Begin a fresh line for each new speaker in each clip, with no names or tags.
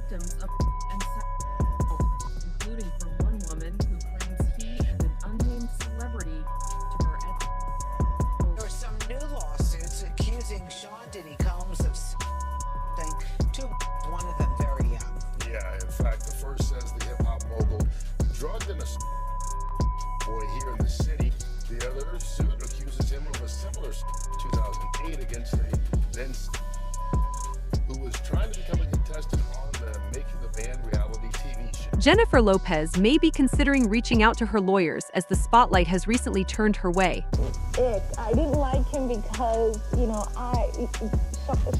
victims of and sex, including from one woman who claims he and an unnamed celebrity to her at.
There are some new lawsuits accusing Diddy Combs of something. One of them very young.
Yeah, in fact, the first says the hip-hop mogul drugged an boy here in the city. The other suit accuses him of a similar 2008 against a then who was trying to become a contestant on the Making the Band reality TV show.
Jennifer Lopez may be considering reaching out to her lawyers as the spotlight has recently turned her way.
I didn't like him because,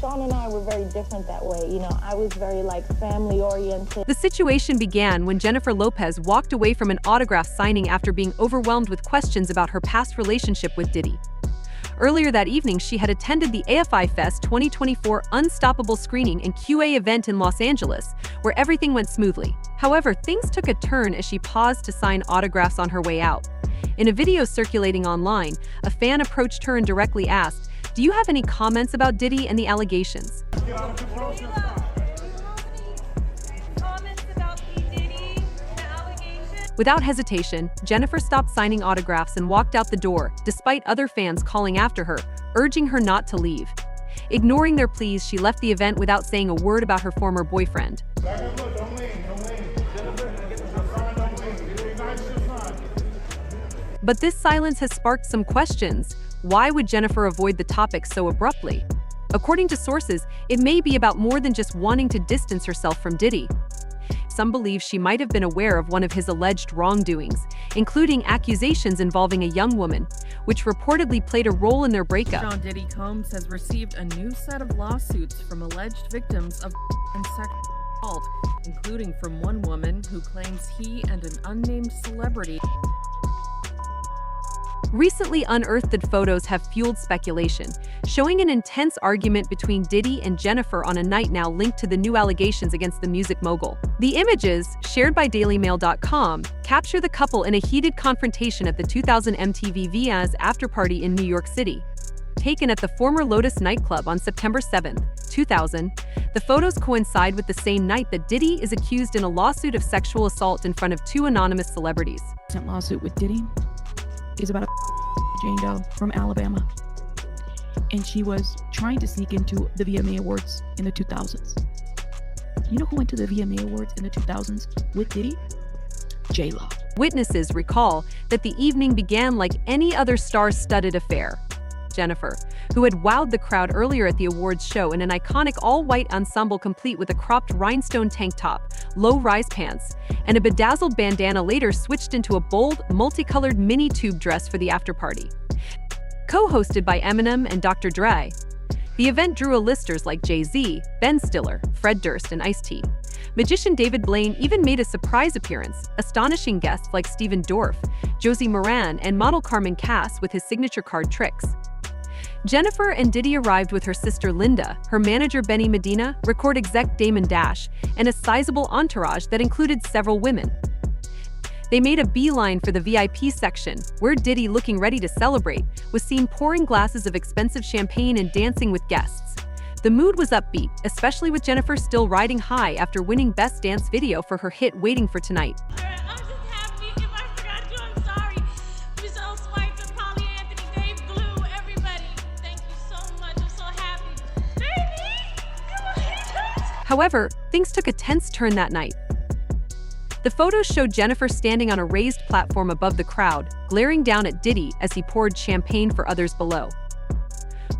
Sean and I were very different that way. I was very family oriented.
The situation began when Jennifer Lopez walked away from an autograph signing after being overwhelmed with questions about her past relationship with Diddy. Earlier that evening, she had attended the AFI Fest 2024 Unstoppable screening and QA event in Los Angeles, where everything went smoothly. However, things took a turn as she paused to sign autographs on her way out. In a video circulating online, a fan approached her and directly asked, "Do you have any comments about Diddy and the allegations?" Without hesitation, Jennifer stopped signing autographs and walked out the door, despite other fans calling after her, urging her not to leave. Ignoring their pleas, she left the event without saying a word about her former boyfriend. But this silence has sparked some questions. Why would Jennifer avoid the topic so abruptly? According to sources, it may be about more than just wanting to distance herself from Diddy. Some believe she might have been aware of one of his alleged wrongdoings, including accusations involving a young woman, which reportedly played a role in their breakup.
Diddy Combs has received a new set of lawsuits from alleged victims of and sexual assault, including from one woman who claims he and an unnamed celebrity.
Recently unearthed photos have fueled speculation, showing an intense argument between Diddy and Jennifer on a night now linked to the new allegations against the music mogul. The images, shared by DailyMail.com, capture the couple in a heated confrontation at the 2000 MTV VMAs afterparty in New York City. Taken at the former Lotus nightclub on September 7, 2000, the photos coincide with the same night that Diddy is accused in a lawsuit of sexual assault in front of two anonymous celebrities.
Lawsuit with Diddy is about a J.Lo from Alabama, and she was trying to sneak into the VMA Awards in the 2000s. You know who went to the VMA Awards in the 2000s with Diddy? J.Lo.
Witnesses recall that the evening began like any other star-studded affair. Jennifer, who had wowed the crowd earlier at the awards show in an iconic all-white ensemble complete with a cropped rhinestone tank top, low-rise pants, and a bedazzled bandana, later switched into a bold, multicolored mini tube dress for the after-party. Co-hosted by Eminem and Dr. Dre, the event drew A-listers like Jay-Z, Ben Stiller, Fred Durst, and Ice-T. Magician David Blaine even made a surprise appearance, astonishing guests like Steven Dorff, Josie Moran, and model Carmen Cass with his signature card tricks. Jennifer and Diddy arrived with her sister Linda, her manager Benny Medina, record exec Damon Dash, and a sizable entourage that included several women. They made a beeline for the VIP section, where Diddy, looking ready to celebrate, was seen pouring glasses of expensive champagne and dancing with guests. The mood was upbeat, especially with Jennifer still riding high after winning Best Dance Video for her hit Waiting for Tonight. However, things took a tense turn that night. The photos showed Jennifer standing on a raised platform above the crowd, glaring down at Diddy as he poured champagne for others below.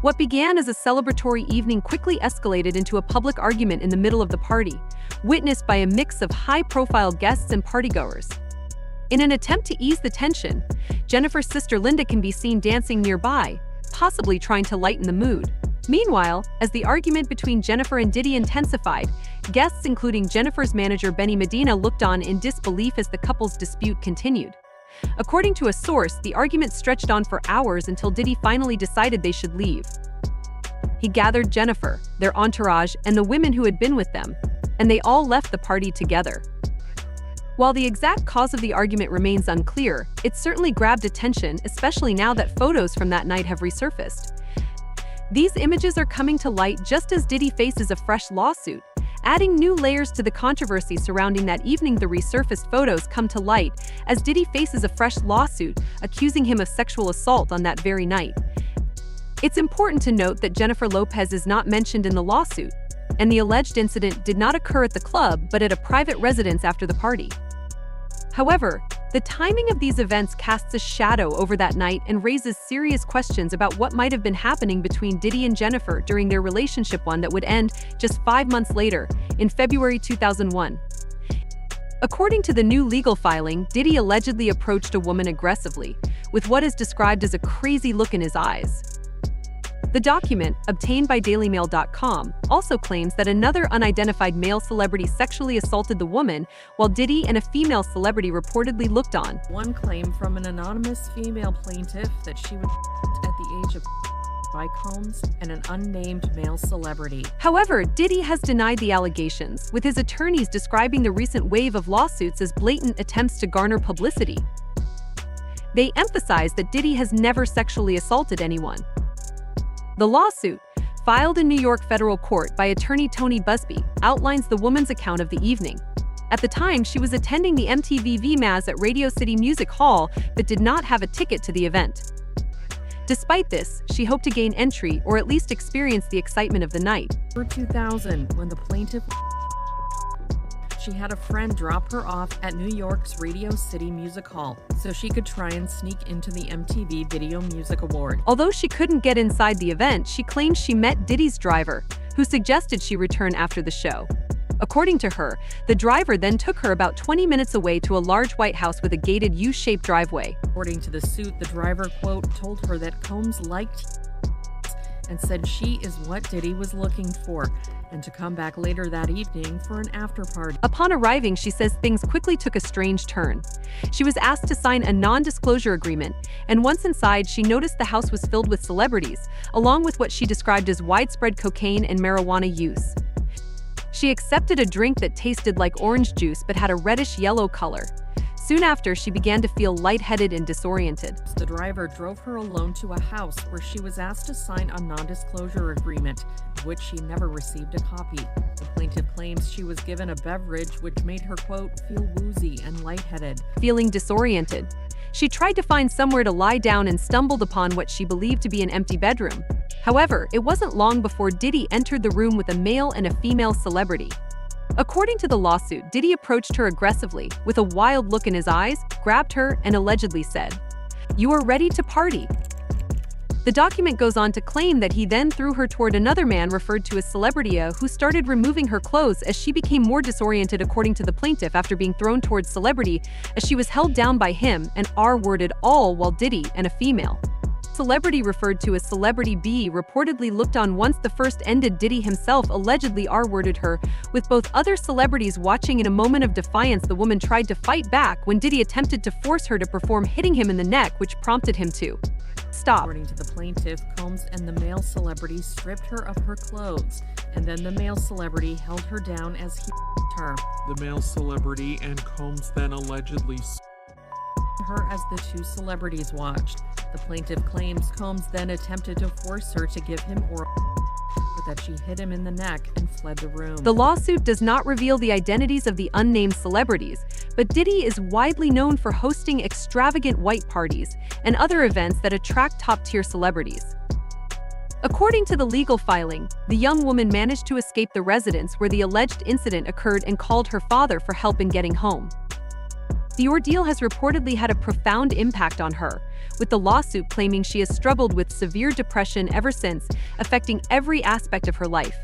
What began as a celebratory evening quickly escalated into a public argument in the middle of the party, witnessed by a mix of high-profile guests and partygoers. In an attempt to ease the tension, Jennifer's sister Linda can be seen dancing nearby, possibly trying to lighten the mood. Meanwhile, as the argument between Jennifer and Diddy intensified, guests including Jennifer's manager Benny Medina looked on in disbelief as the couple's dispute continued. According to a source, the argument stretched on for hours until Diddy finally decided they should leave. He gathered Jennifer, their entourage, and the women who had been with them, and they all left the party together. While the exact cause of the argument remains unclear, it certainly grabbed attention, especially now that photos from that night have resurfaced. These images are coming to light just as Diddy faces a fresh lawsuit, adding new layers to the controversy surrounding that evening. The resurfaced photos come to light as Diddy faces a fresh lawsuit accusing him of sexual assault on that very night. It's important to note that Jennifer Lopez is not mentioned in the lawsuit, and the alleged incident did not occur at the club but at a private residence after the party. However, the timing of these events casts a shadow over that night and raises serious questions about what might have been happening between Diddy and Jennifer during their relationship, one that would end just 5 months later, in February 2001. According to the new legal filing, Diddy allegedly approached a woman aggressively, with what is described as a crazy look in his eyes. The document, obtained by DailyMail.com, also claims that another unidentified male celebrity sexually assaulted the woman, while Diddy and a female celebrity reportedly looked on.
One claim from an anonymous female plaintiff that she was at the age of by Combs and an unnamed male celebrity.
However, Diddy has denied the allegations, with his attorneys describing the recent wave of lawsuits as blatant attempts to garner publicity. They emphasize that Diddy has never sexually assaulted anyone. The lawsuit, filed in New York federal court by attorney Tony Busby, outlines the woman's account of the evening. At the time, she was attending the MTV VMAs at Radio City Music Hall but did not have a ticket to the event. Despite this, she hoped to gain entry or at least experience the excitement of the night.
For 2000, when the plaintiff she had a friend drop her off at New York's Radio City Music Hall so she could try and sneak into the MTV Video Music Award.
Although she couldn't get inside the event, she claims she met Diddy's driver, who suggested she return after the show. According to her, the driver then took her about 20 minutes away to a large white house with a gated U-shaped driveway.
According to the suit, the driver, quote, told her that Combs liked and said she is what Diddy was looking for, and to come back later that evening for an after party.
Upon arriving, she says things quickly took a strange turn. She was asked to sign a non-disclosure agreement, and once inside, she noticed the house was filled with celebrities, along with what she described as widespread cocaine and marijuana use. She accepted a drink that tasted like orange juice but had a reddish-yellow color. Soon after, she began to feel lightheaded and disoriented.
The driver drove her alone to a house where she was asked to sign a non-disclosure agreement, of which she never received a copy. The plaintiff claims she was given a beverage which made her, quote, feel woozy and lightheaded.
Feeling disoriented, she tried to find somewhere to lie down and stumbled upon what she believed to be an empty bedroom. However, it wasn't long before Diddy entered the room with a male and a female celebrity. According to the lawsuit, Diddy approached her aggressively, with a wild look in his eyes, grabbed her, and allegedly said, "You are ready to party." The document goes on to claim that he then threw her toward another man referred to as Celebrity, who started removing her clothes as she became more disoriented. According to the plaintiff, after being thrown towards Celebrity, as she was held down by him and R-worded all while Diddy and a female celebrity referred to as Celebrity B reportedly looked on once the first ended. Diddy himself allegedly R-worded her, with both other celebrities watching. In a moment of defiance, the woman tried to fight back when Diddy attempted to force her to perform, hitting him in the neck, which prompted him to stop.
According to the plaintiff, Combs and the male celebrity stripped her of her clothes, and then the male celebrity held her down as he her.
The male celebrity and Combs then allegedly
her as the two celebrities watched. The plaintiff claims Combs then attempted to force her to give him oral, but that she hit him in the neck and fled the room.
The lawsuit does not reveal the identities of the unnamed celebrities, but Diddy is widely known for hosting extravagant white parties and other events that attract top-tier celebrities. According to the legal filing, the young woman managed to escape the residence where the alleged incident occurred and called her father for help in getting home. The ordeal has reportedly had a profound impact on her, with the lawsuit claiming she has struggled with severe depression ever since, affecting every aspect of her life.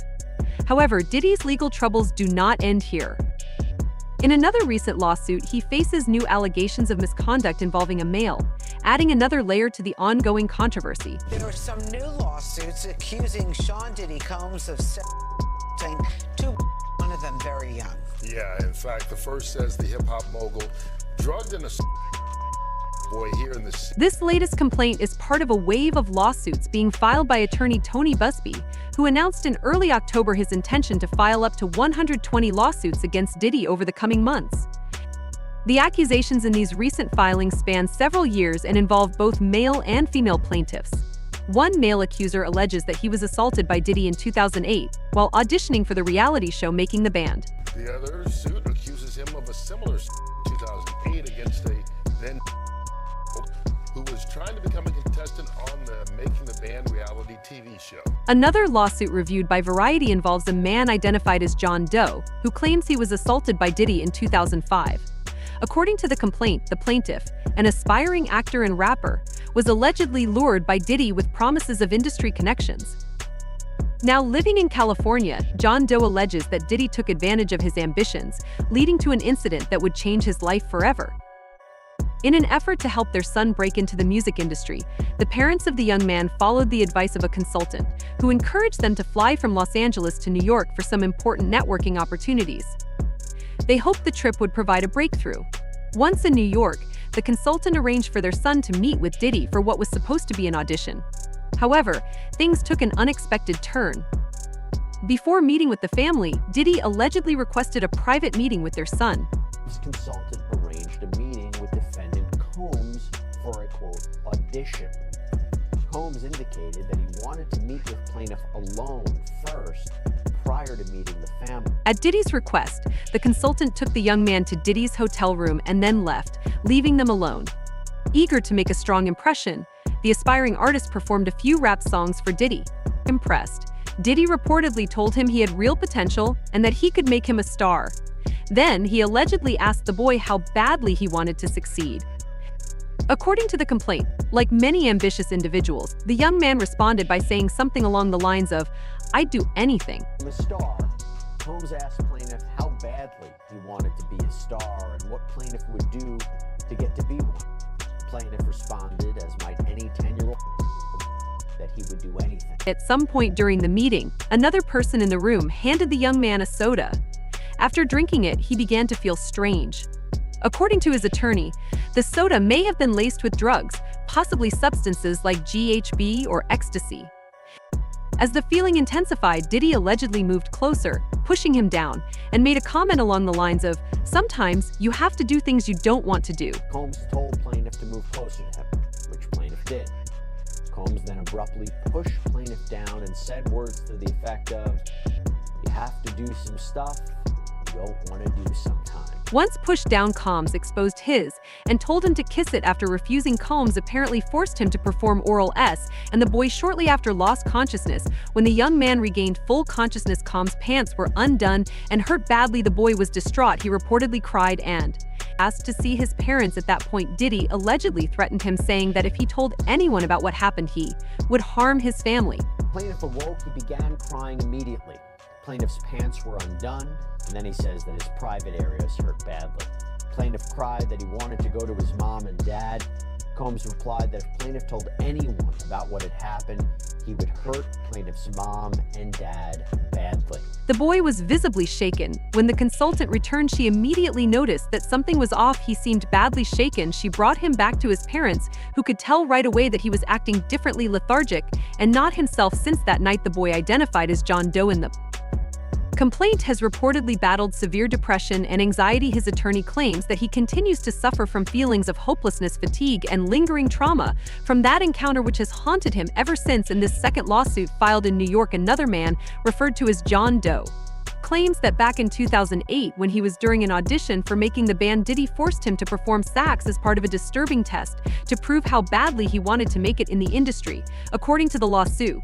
However, Diddy's legal troubles do not end here. In another recent lawsuit, he faces new allegations of misconduct involving a male, adding another layer to the ongoing controversy.
There are some new lawsuits accusing Sean Diddy Combs of saying two, one of them very young.
Yeah, in fact, the first says the hip-hop mogul drugged in a boy here in the city.
This latest complaint is part of a wave of lawsuits being filed by attorney Tony Busby, who announced in early October his intention to file up to 120 lawsuits against Diddy over the coming months. The accusations in these recent filings span several years and involve both male and female plaintiffs. One male accuser alleges that he was assaulted by Diddy in 2008 while auditioning for the reality show Making the Band.
The other suit accuses him of a similar 2008 against a then who was trying to become a contestant on the Making the Band reality TV show.
Another lawsuit reviewed by Variety involves a man identified as John Doe, who claims he was assaulted by Diddy in 2005. According to the complaint, the plaintiff, an aspiring actor and rapper, was allegedly lured by Diddy with promises of industry connections. Now living in California, John Doe alleges that Diddy took advantage of his ambitions, leading to an incident that would change his life forever. In an effort to help their son break into the music industry, the parents of the young man followed the advice of a consultant, who encouraged them to fly from Los Angeles to New York for some important networking opportunities. They hoped the trip would provide a breakthrough. Once in New York, the consultant arranged for their son to meet with Diddy for what was supposed to be an audition. However, things took an unexpected turn. Before meeting with the family, Diddy allegedly requested a private meeting with their son.
His consultant arranged a meeting with defendant Combs for a, quote, audition. Combs indicated that he wanted to meet with plaintiff alone first, prior to meeting the family.
At Diddy's request, the consultant took the young man to Diddy's hotel room and then left, leaving them alone. Eager to make a strong impression, the aspiring artist performed a few rap songs for Diddy. Impressed, Diddy reportedly told him he had real potential and that he could make him a star. Then, he allegedly asked the boy how badly he wanted to succeed. According to the complaint, like many ambitious individuals, the young man responded by saying something along the lines of, "I'd do anything."
The star, Combs asked plaintiff how badly he wanted to be a star and what plaintiff would do to get to be one. Plaintiff responded, as might any 10-year-old, that he would do anything.
At some point during the meeting, another person in the room handed the young man a soda. After drinking it, he began to feel strange. According to his attorney, the soda may have been laced with drugs, possibly substances like GHB or ecstasy. As the feeling intensified, Diddy allegedly moved closer, pushing him down, and made a comment along the lines of, "Sometimes you have to do things you don't want to do."
Combs told plaintiff to move closer to him, which plaintiff did. Combs then abruptly pushed plaintiff down and said words to the effect of, "You have to do some stuff you don't want to do sometimes."
Once pushed down, Combs exposed his and told him to kiss it. After refusing, Combs apparently forced him to perform oral S, and the boy shortly after lost consciousness. When the young man regained full consciousness, Combs' pants were undone and hurt badly. The boy was distraught. He reportedly cried and asked to see his parents. At that point, Diddy allegedly threatened him, saying that if he told anyone about what happened, he would harm his family.
Plaintiff awoke. He began crying immediately. Plaintiff's pants were undone, and then he says that his private areas hurt badly. Plaintiff cried that he wanted to go to his mom and dad. Combs replied that if plaintiff told anyone about what had happened, he would hurt plaintiff's mom and dad badly.
The boy was visibly shaken. When the consultant returned, she immediately noticed that something was off. He seemed badly shaken. She brought him back to his parents, who could tell right away that he was acting differently, lethargic, and not himself. Since that night, the boy, identified as John Doe in the complaint, has reportedly battled severe depression and anxiety. His attorney claims that he continues to suffer from feelings of hopelessness, fatigue, and lingering trauma from that encounter, which has haunted him ever since. In this second lawsuit filed in New York, another man, referred to as John Doe, claims that back in 2008, when he was during an audition for Making the Band, Diddy forced him to perform sax as part of a disturbing test to prove how badly he wanted to make it in the industry. According to the lawsuit,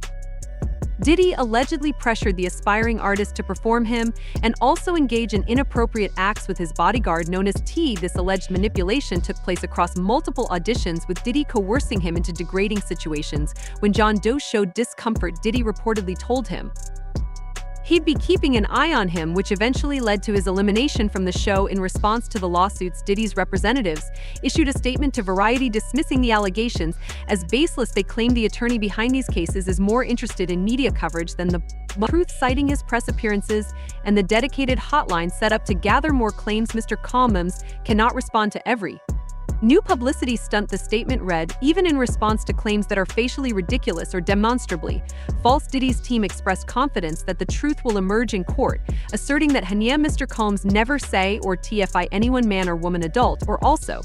Diddy allegedly pressured the aspiring artist to perform him and also engage in inappropriate acts with his bodyguard known as T. This alleged manipulation took place across multiple auditions, with Diddy coercing him into degrading situations. When John Doe showed discomfort, Diddy reportedly told him he'd be keeping an eye on him, which eventually led to his elimination from the show. In response to the lawsuits, Diddy's representatives issued a statement to Variety dismissing the allegations as baseless. They claim the attorney behind these cases is more interested in media coverage than the truth, citing his press appearances and the dedicated hotline set up to gather more claims. Mr. Combs cannot respond to every new publicity stunt, the statement read, even in response to claims that are facially ridiculous or demonstrably false. Diddy's team expressed confidence that the truth will emerge in court, asserting that Mr. Combs never say or TFI anyone, man or woman, adult or also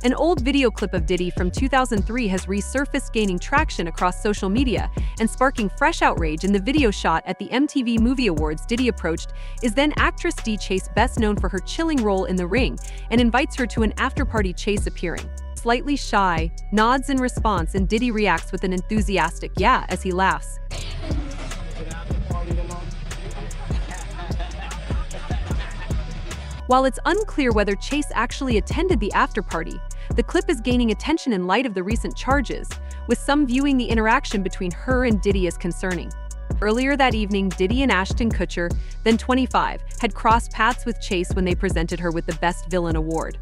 An old video clip of Diddy from 2003 has resurfaced, gaining traction across social media and sparking fresh outrage. In the video shot at the MTV Movie Awards, Diddy approached is then actress D. Chase, best known for her chilling role in The Ring, and invites her to an after-party. Chase, appearing slightly shy, nods in response, and Diddy reacts with an enthusiastic "yeah" as he laughs. While it's unclear whether Chase actually attended the after-party, the clip is gaining attention in light of the recent charges, with some viewing the interaction between her and Diddy as concerning. Earlier that evening, Diddy and Ashton Kutcher, then 25, had crossed paths with Chase when they presented her with the Best Villain award.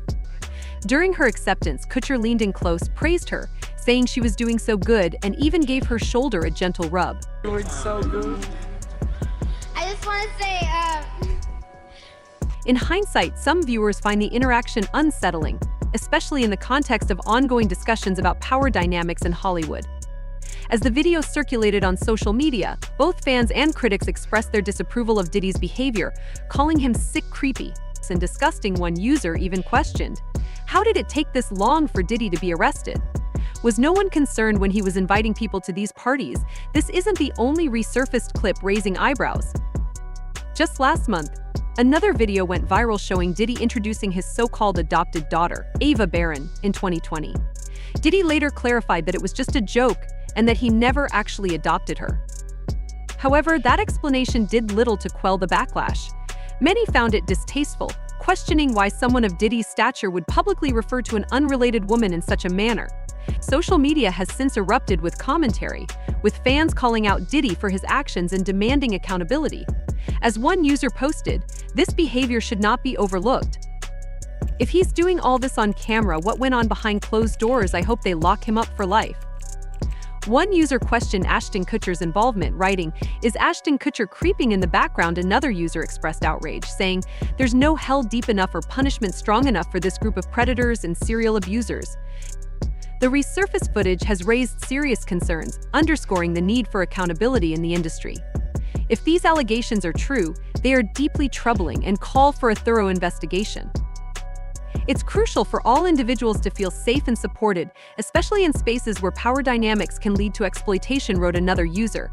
During her acceptance, Kutcher leaned in close, praised her, saying she was doing so good, and even gave her shoulder a gentle rub.
Doing so good.
I just want to say,
In hindsight, some viewers find the interaction unsettling, especially in the context of ongoing discussions about power dynamics in Hollywood. As the video circulated on social media, both fans and critics expressed their disapproval of Diddy's behavior, calling him sick, creepy, and disgusting. One user even questioned, how did it take this long for Diddy to be arrested? Was no one concerned when he was inviting people to these parties? This isn't the only resurfaced clip raising eyebrows. Just last month, another video went viral showing Diddy introducing his so-called adopted daughter, Ava Barron, in 2020. Diddy later clarified that it was just a joke and that he never actually adopted her. However, that explanation did little to quell the backlash. Many found it distasteful, questioning why someone of Diddy's stature would publicly refer to an unrelated woman in such a manner. Social media has since erupted with commentary, with fans calling out Diddy for his actions and demanding accountability. As one user posted, this behavior should not be overlooked. If he's doing all this on camera, what went on behind closed doors? I hope they lock him up for life. One user questioned Ashton Kutcher's involvement, writing, "Is Ashton Kutcher creeping in the background?" Another user expressed outrage, saying, "There's no hell deep enough or punishment strong enough for this group of predators and serial abusers." The resurfaced footage has raised serious concerns, underscoring the need for accountability in the industry. If these allegations are true, they are deeply troubling and call for a thorough investigation. It's crucial for all individuals to feel safe and supported, especially in spaces where power dynamics can lead to exploitation, wrote another user.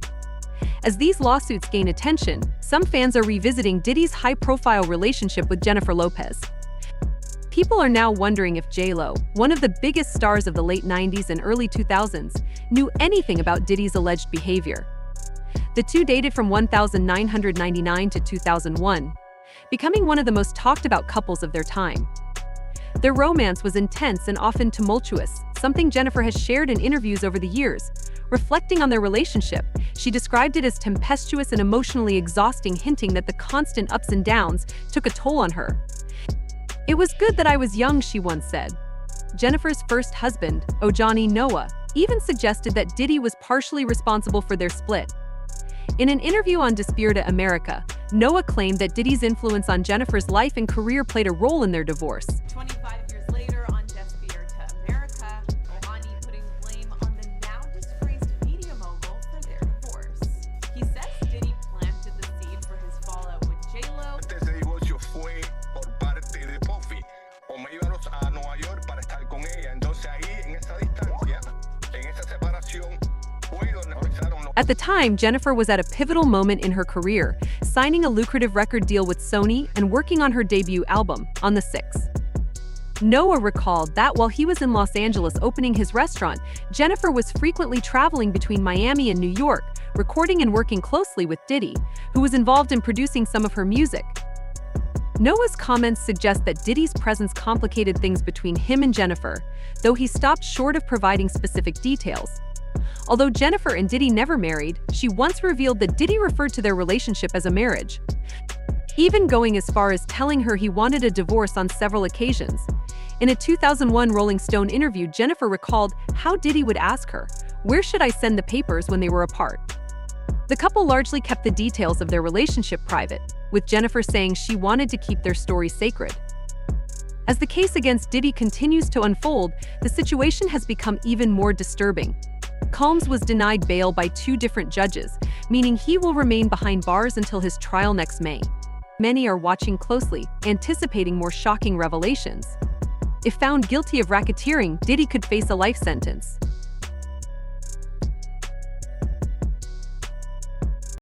As these lawsuits gain attention, some fans are revisiting Diddy's high-profile relationship with Jennifer Lopez. People are now wondering if J.Lo, one of the biggest stars of the late 90s and early 2000s, knew anything about Diddy's alleged behavior. The two dated from 1999 to 2001, becoming one of the most talked-about couples of their time. Their romance was intense and often tumultuous, something Jennifer has shared in interviews over the years. Reflecting on their relationship, she described it as tempestuous and emotionally exhausting, hinting that the constant ups and downs took a toll on her. "It was good that I was young," she once said. Jennifer's first husband, Ojani Noah, even suggested that Diddy was partially responsible for their split. In an interview on Despierta America, Noah claimed that Diddy's influence on Jennifer's life and career played a role in their divorce.
25 years later on Despierta America, Ojani putting blame on the now disgraced media mogul for their divorce. He says Diddy planted the seed for his fallout with J.Lo.
Ese divorcio fue por parte de Puffy. O me iba a Nueva York para estar con ella. Entonces ahí, en esa distancia, en esa separación, fue donde empezaron los...
At the time, Jennifer was at a pivotal moment in her career, signing a lucrative record deal with Sony and working on her debut album, On the Six. Noah recalled that while he was in Los Angeles opening his restaurant, Jennifer was frequently traveling between Miami and New York, recording and working closely with Diddy, who was involved in producing some of her music. Noah's comments suggest that Diddy's presence complicated things between him and Jennifer, though he stopped short of providing specific details. Although Jennifer and Diddy never married, she once revealed that Diddy referred to their relationship as a marriage, even going as far as telling her he wanted a divorce on several occasions. In a 2001 Rolling Stone interview, Jennifer recalled how Diddy would ask her, "Where should I send the papers?" when they were apart. The couple largely kept the details of their relationship private, with Jennifer saying she wanted to keep their story sacred. As the case against Diddy continues to unfold, the situation has become even more disturbing. Combs was denied bail by two different judges, meaning he will remain behind bars until his trial next May. Many are watching closely, anticipating more shocking revelations. If found guilty of racketeering, Diddy could face a life sentence.